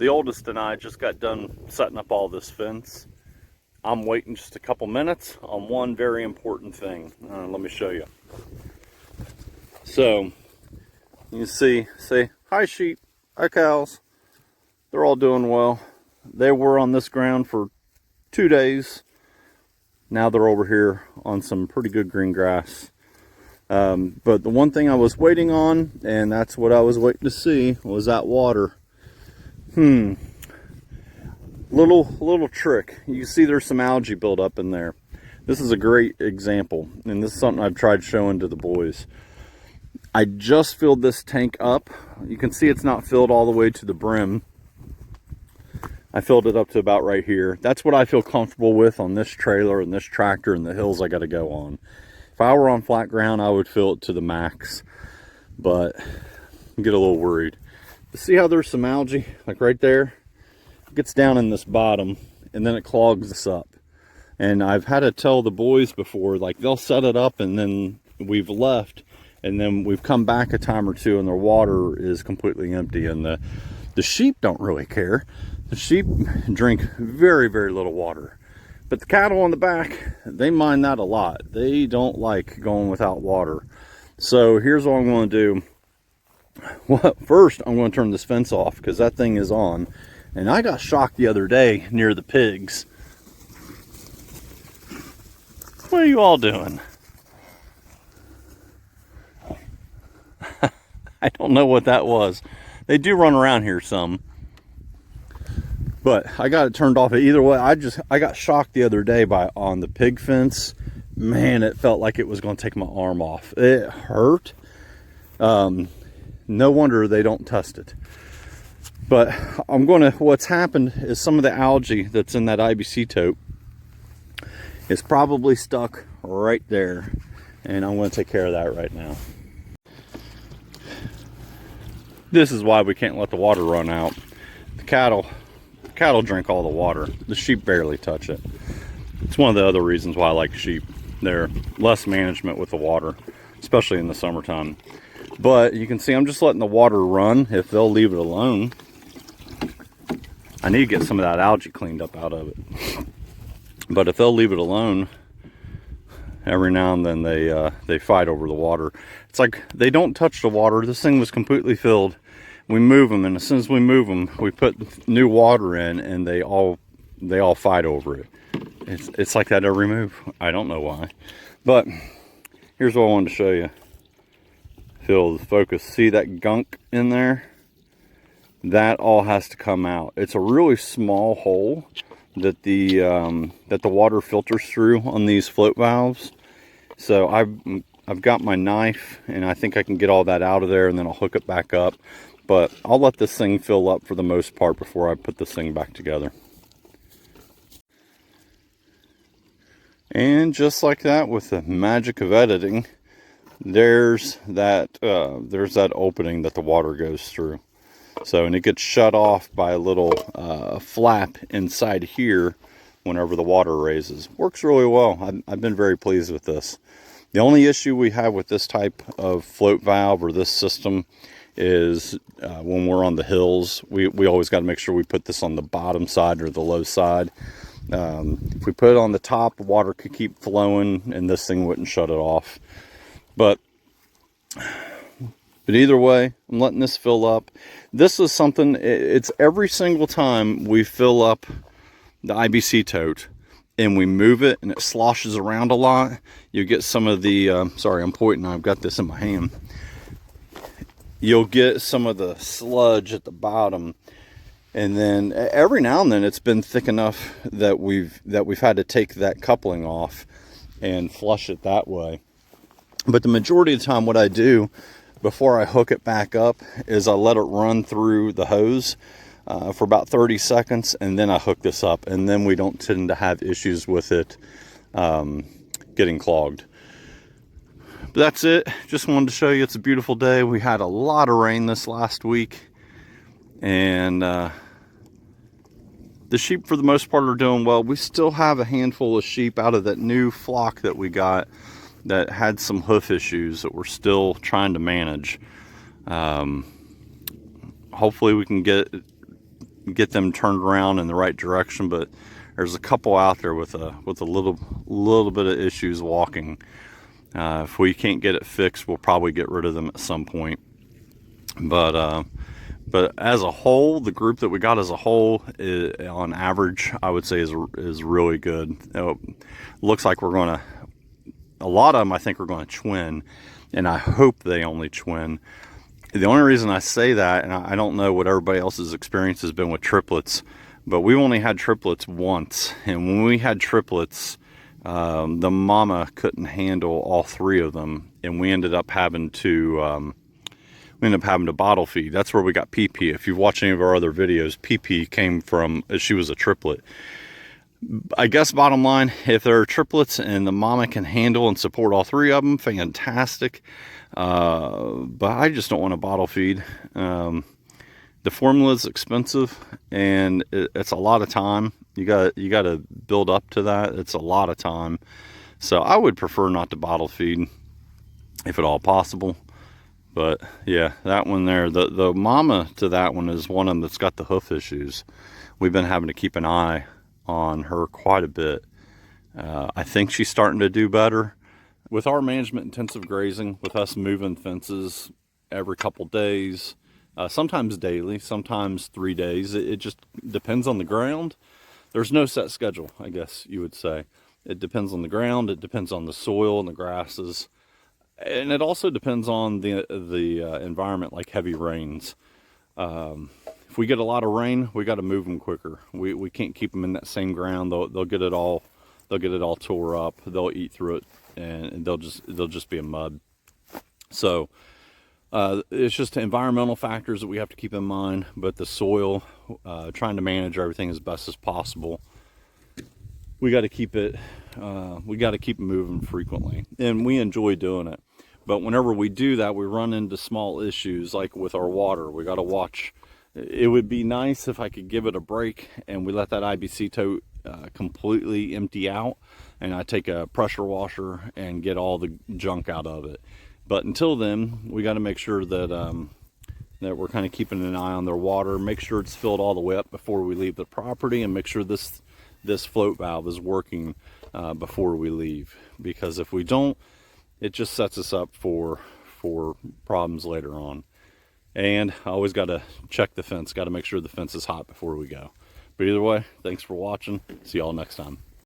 the oldest and I just got done setting up all this fence. I'm waiting just a couple minutes on one very important thing. Let me show you. So, you can see, hi sheep, hi cows. They're all doing well. They were on this ground for 2 days. Now they're over here on some pretty good green grass. But the one thing I was waiting on, and that's what I was waiting to see, was that water. Little trick. You can see there's some algae built up in there. This is a great example, and this is something I've tried showing to the boys. I just filled this tank up. You can see it's not filled all the way to the brim. I filled it up to about right here. That's what I feel comfortable with on this trailer and this tractor and the hills I got to go on. If I were on flat ground, I would fill it to the max, but I get a little worried. But see how there's some algae, like right there? It gets down in this bottom, and then it clogs this up. And I've had to tell the boys before, like they'll set it up, and then we've left, and then we've come back a time or two, and their water is completely empty. And the sheep don't really care. The sheep drink very, very little water. But the cattle on the back, they mind that a lot. They don't like going without water. So here's what I'm going to do. Well, first, I'm going to turn this fence off because that thing is on. And I got shocked the other day near the pigs. What are you all doing? I don't know what that was. They do run around here some. But I got it turned off. Either way, I got shocked the other day on the pig fence. Man, it felt like it was going to take my arm off. It hurt. No wonder they don't test it. But what's happened is some of the algae that's in that IBC tote is probably stuck right there. And I'm going to take care of that right now. This is why we can't let the water run out. The cattle drink all the water. The sheep barely touch it. It's one of the other reasons why I like sheep. They're less management with the water, especially in the summertime. But you can see I'm just letting the water run. If they'll leave it alone, I need to get some of that algae cleaned up out of it. But if they'll leave it alone, every now and then they fight over the water. It's like they don't touch the water. This thing was completely filled. We move them, and as soon as we move them, we put new water in, and they all fight over it. It's like that every move. I don't know why. But here's what I wanted to show you. Phil, the focus. See that gunk in there? That all has to come out. It's a really small hole that the water filters through on these float valves. So I've got my knife, and I think I can get all that out of there, and then I'll hook it back up. But I'll let this thing fill up for the most part before I put this thing back together. And just like that, with the magic of editing, there's that opening that the water goes through. So, and it gets shut off by a little flap inside here whenever the water raises. Works really well. I've been very pleased with this. The only issue we have with this type of float valve or this system is when we're on the hills, we always got to make sure we put this on the bottom side or the low side. If we put it on the top, water could keep flowing and this thing wouldn't shut it off. But either way, I'm letting this fill up. This is something, it's every single time we fill up the IBC tote and we move it and it sloshes around a lot, you get some of the, sorry, I'm pointing, I've got this in my hand. You'll get some of the sludge at the bottom, and then every now and then it's been thick enough that we've had to take that coupling off and flush it that way. But the majority of the time, what I do before I hook it back up is I let it run through the hose for about 30 seconds, and then I hook this up, and then we don't tend to have issues with it getting clogged. But that's it. Just wanted to show you it's a beautiful day. We had a lot of rain this last week, and the sheep for the most part are doing well. We still have a handful of sheep out of that new flock that we got that had some hoof issues that we're still trying to manage. Hopefully we can get get them turned around in the right direction, but there's a couple out there with a little bit of issues walking. If we can't get it fixed, we'll probably get rid of them at some point. But as a whole, the group that we got as a whole, on average, I would say is really good. Looks like we're gonna, a lot of them I think are going to twin, and I hope they only twin. The only reason I say that, and I don't know what everybody else's experience has been with triplets, but we only had triplets once, and when we had triplets, the mama couldn't handle all three of them, and we ended up having to bottle feed. That's where we got PP. If you've watched any of our other videos, PP came from, she was a triplet. I guess bottom line, if there are triplets and the mama can handle and support all three of them, fantastic. But I just don't want to bottle feed. The formula is expensive, and it's a lot of time. You got to build up to that. It's a lot of time. So I would prefer not to bottle feed if at all possible. But yeah, that one there, the mama to that one is one of them that's got the hoof issues. We've been having to keep an eye on her quite a bit. I think she's starting to do better. With our management intensive grazing, with us moving fences every couple days, sometimes daily, sometimes 3 days, it just depends on the ground. There's no set schedule, I guess you would say. It depends on the ground, it depends on the soil and the grasses. And it also depends on the environment, like heavy rains. If we get a lot of rain, we got to move them quicker. We can't keep them in that same ground. They'll get it all tore up. They'll eat through it, and they'll just be a mud. So it's just environmental factors that we have to keep in mind. But the soil, trying to manage everything as best as possible. We got to keep it. We got to keep moving frequently, and we enjoy doing it. But whenever we do that, we run into small issues, like with our water. We got to watch. It would be nice if I could give it a break and we let that IBC tote completely empty out, and I take a pressure washer and get all the junk out of it. But until then, we got to make sure that that we're kind of keeping an eye on their water. Make sure it's filled all the way up before we leave the property, and make sure this float valve is working before we leave. Because if we don't, it just sets us up for problems later on. And I always got to check the fence. Got to make sure the fence is hot before we go. But either way, thanks for watching. See y'all next time.